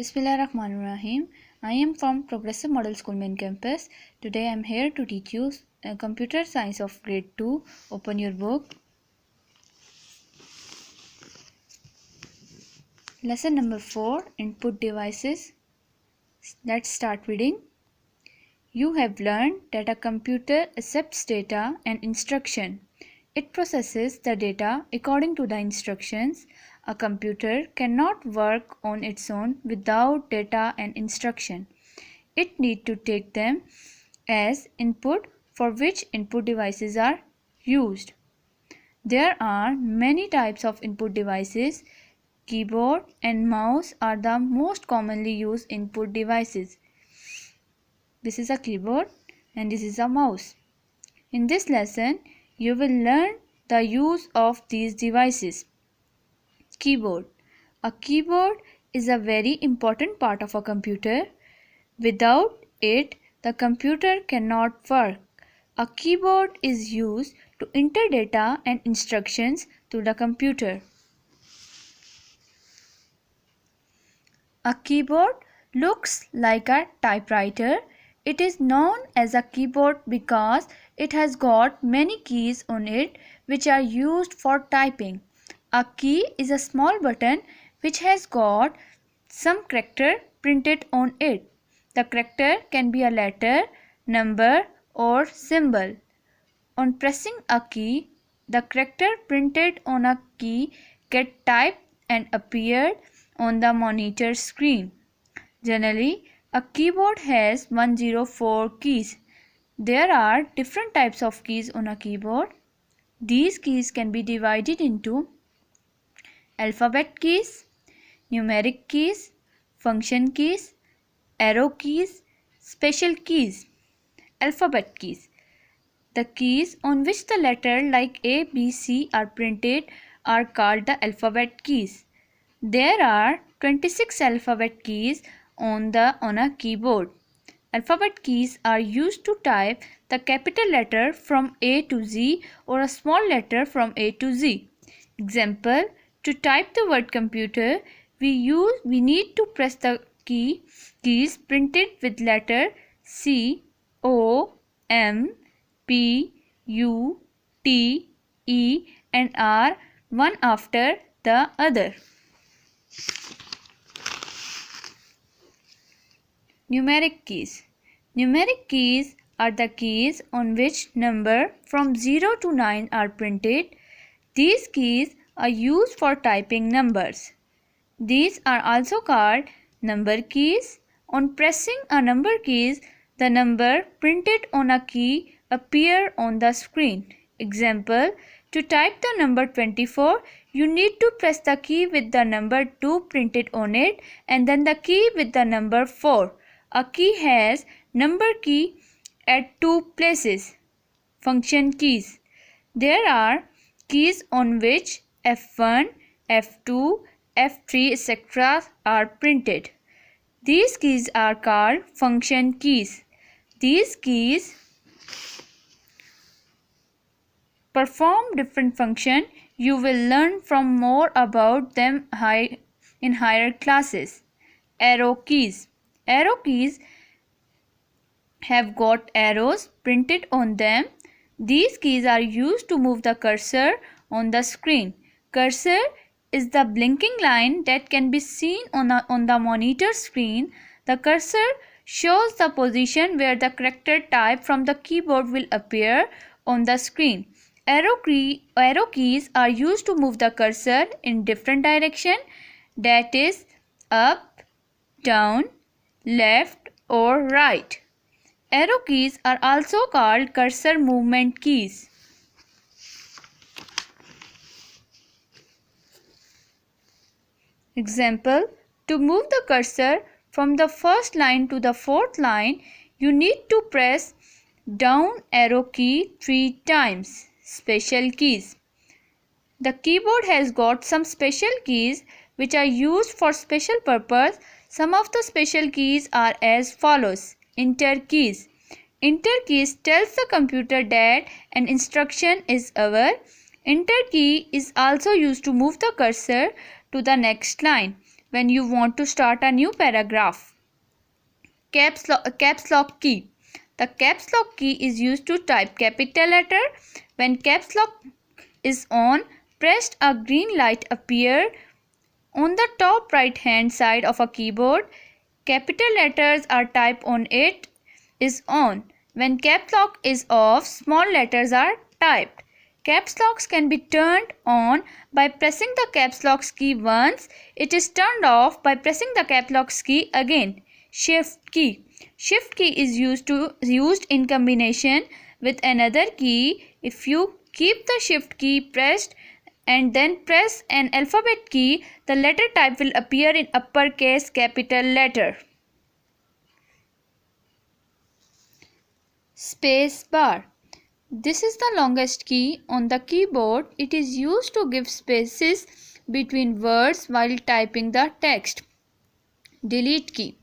Bismillahirrahmanirrahim. I am from Progressive Model School Main Campus. Today I am here to teach you Computer Science of Grade 2. Open your book. Lesson number 4, Input Devices. Let's start reading. You have learned that a computer accepts data and instruction. It processes the data according to the instructions. A computer cannot work on its own without data and instruction. It needs to take them as input, for which input devices are used. There are many types of input devices. Keyboard and mouse are the most commonly used input devices. This is a keyboard and this is a mouse. In this lesson, you will learn the use of these devices. Keyboard. A keyboard is a very important part of a computer. Without it, the computer cannot work. A keyboard is used to enter data and instructions to the computer. A keyboard looks like a typewriter. It is known as a keyboard because it has got many keys on it which are used for typing. A key is a small button which has got some character printed on it. The character can be a letter, number or symbol. On pressing a key, the character printed on a key gets typed and appeared on the monitor screen. Generally, a keyboard has 104 keys. There are different types of keys on a keyboard. These keys can be divided into alphabet keys, numeric keys, function keys, arrow keys, special keys. Alphabet keys. The keys on which the letter like A, B, C are printed are called the alphabet keys. There are 26 alphabet keys on a keyboard. Alphabet keys are used to type the capital letter from A to Z or a small letter from A to Z. Example, to type the word computer, we need to press the keys printed with letter C, O, M, P, U, T, E and R one after the other. Numeric keys. Numeric keys are the keys on which number from 0 to 9 are printed. These keys are used for typing numbers. These are also called number keys. On pressing a number keys, the number printed on a key appear on the screen. Example, to type the number 24, you need to press the key with the number 2 printed on it and then the key with the number 4. A key has number key at 2 places. Function keys. There are keys on which F1, F2, F3 etc. are printed. These keys are called function keys. These keys perform different functions. You will learn from more about them in higher classes. Arrow keys. Arrow keys have got arrows printed on them. These keys are used to move the cursor on the screen. Cursor is the blinking line that can be seen on the monitor screen. The cursor shows the position where the character type from the keyboard will appear on the screen. Arrow keys are used to move the cursor in different direction, that is up, down, left or right. Arrow keys are also called cursor movement keys. Example, to move the cursor from the first line to the fourth line, you need to press down arrow key 3 times. Special keys. The keyboard has got some special keys which are used for special purpose. Some of the special keys are as follows. Enter keys. Enter keys tells the computer that an instruction is over. Enter key is also used to move the cursor to the next line. when you want to start a new paragraph. Caps lock key. The caps lock key is used to type capital letter. When caps lock is on, pressed, a green light appear on the top right hand side of a keyboard. Capital letters are typed on it is on. When caps lock is off, small letters are typed. Caps locks can be turned on by pressing the caps lock key once. It is turned off by pressing the caps lock key again. Shift key. Shift key is used in combination with another key. If you keep the shift key pressed and then press an alphabet key, the letter type will appear in uppercase capital letter. Space bar. This is the longest key on the keyboard. It is used to give spaces between words while typing the text. Delete key.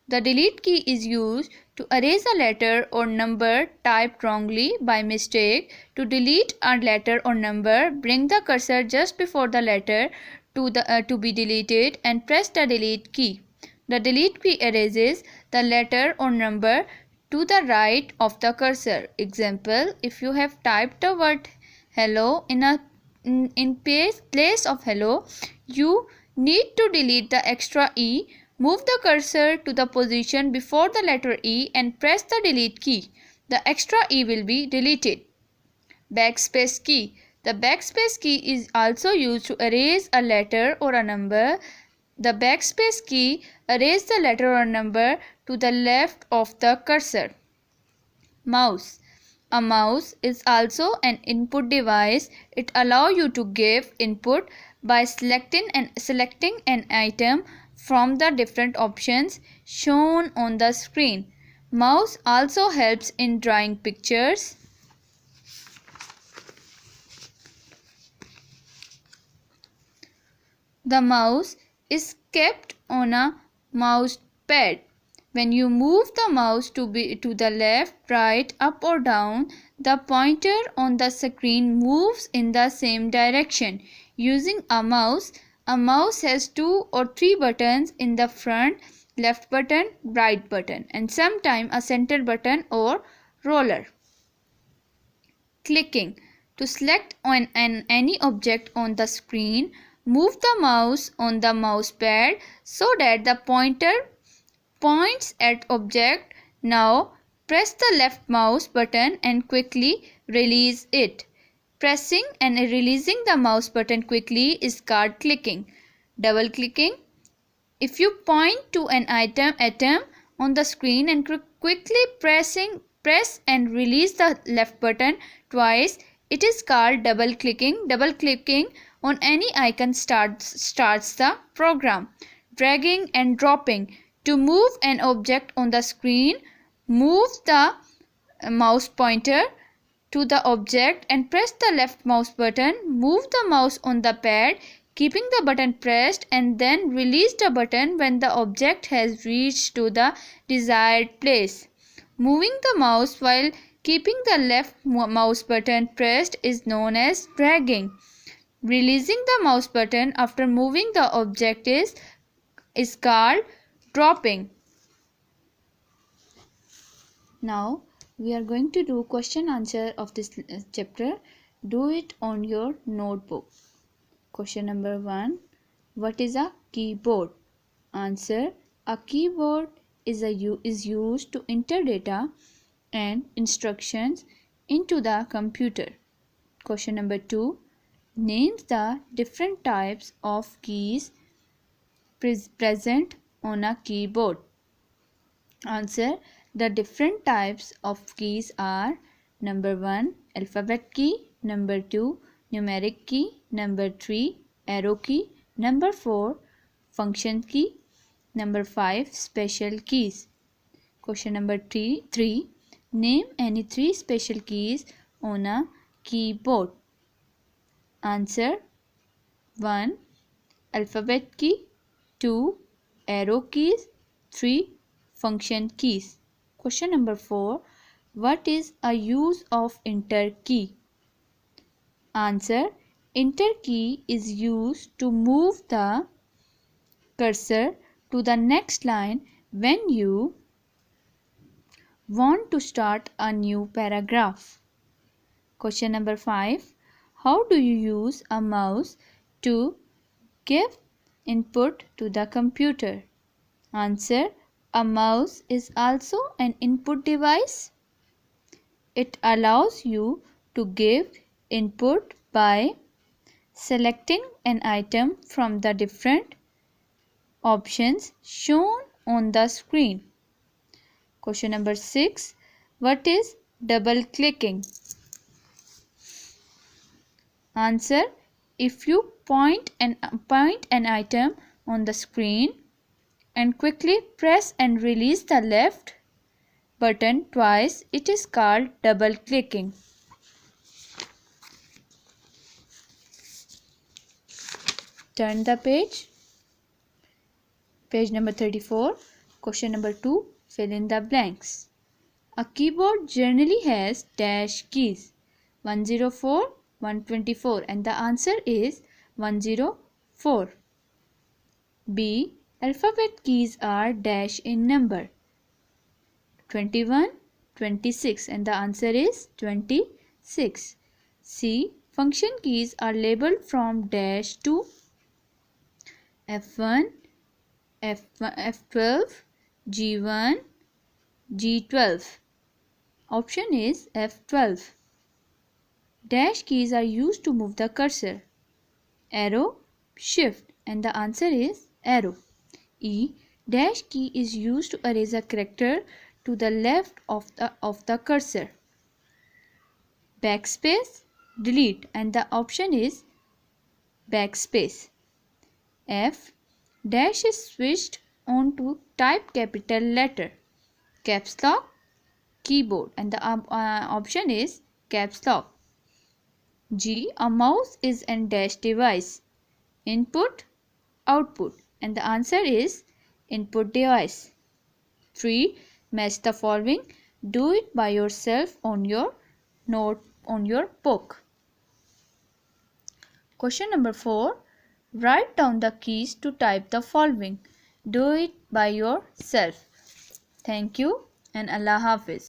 The delete key is used to erase a letter or number typed wrongly by mistake. To delete a letter or number, bring the cursor just before the letter to be deleted and press the delete key. The delete key erases the letter or number to the right of the cursor. Example, if you have typed the word hello in place of hello, you need to delete the extra E. Move the cursor to the position before the letter E and press the delete key. The extra E will be deleted. Backspace key. The backspace key is also used to erase a letter or a number. The backspace key erases the letter or number to the left of the cursor. Mouse. A mouse is also an input device. It allows you to give input by selecting an item from the different options shown on the screen. Mouse also helps in drawing pictures. The mouse is kept on a mouse pad. When you move the mouse to the left, right, up or down, the pointer on the screen moves in the same direction. Using a mouse has 2 or 3 buttons in the front, left button, right button, and sometimes a center button or roller. Clicking. To select on any object on the screen, move the mouse on the mouse pad so that the pointer points at object. Now press the left mouse button and quickly release it. Pressing and releasing the mouse button quickly is called clicking. Double clicking. If you point to an atom on the screen and quickly press and release the left button twice, it is called double clicking. Double clicking on any icon starts the program. Dragging and dropping. To move an object on the screen, move the mouse pointer to the object and press the left mouse button. Move the mouse on the pad, keeping the button pressed, and then release the button when the object has reached to the desired place. Moving the mouse while keeping the left mouse button pressed is known as dragging. Releasing the mouse button after moving the object is called dropping. Now we are going to do question answer of this chapter. Do it on your notebook. Question number 1. What is a keyboard? Answer. A keyboard is used to enter data and instructions into the computer. Question number 2. Names the different types of keys present on a keyboard. Answer. The different types of keys are: number 1, alphabet key; number 2, numeric key; number 3, arrow key; number 4, function key; number 5, special keys. Question number 3. Name any 3 special keys on a keyboard. Answer. 1, alphabet key; 2, arrow keys; 3, function keys. Question number 4. What is a use of enter key? Answer. Enter key is used to move the cursor to the next line when you want to start a new paragraph. Question number 5. How do you use a mouse to give input to the computer? Answer. A mouse is also an input device. It allows you to give input by selecting an item from the different options shown on the screen. Question number 6. What is double clicking? Answer. If you point an item on the screen and quickly press and release the left button twice, it is called double clicking. Turn the page. Page number 34. Question number 2. Fill in the blanks. A keyboard generally has dash keys 104, 124, and the answer is 104. B. Alphabet keys are dash in number 21, 26, and the answer is 26. C. Function keys are labeled from dash to F1, F12, G1, G12. Option is F12. Dash keys are used to move the cursor. Arrow, shift, and the answer is arrow. E. Dash key is used to erase a character to the left of the cursor. Backspace, delete, and the option is backspace. F. Dash is switched on to type capital letter. Caps lock, keyboard, and the option is caps lock. G. A mouse is a dash device. Input, output, and the answer is input device. 3. Match the following. Do it by yourself on your note on your book. Question number 4. Write down the keys to type the following. Do it by yourself. Thank you and Allah Hafiz.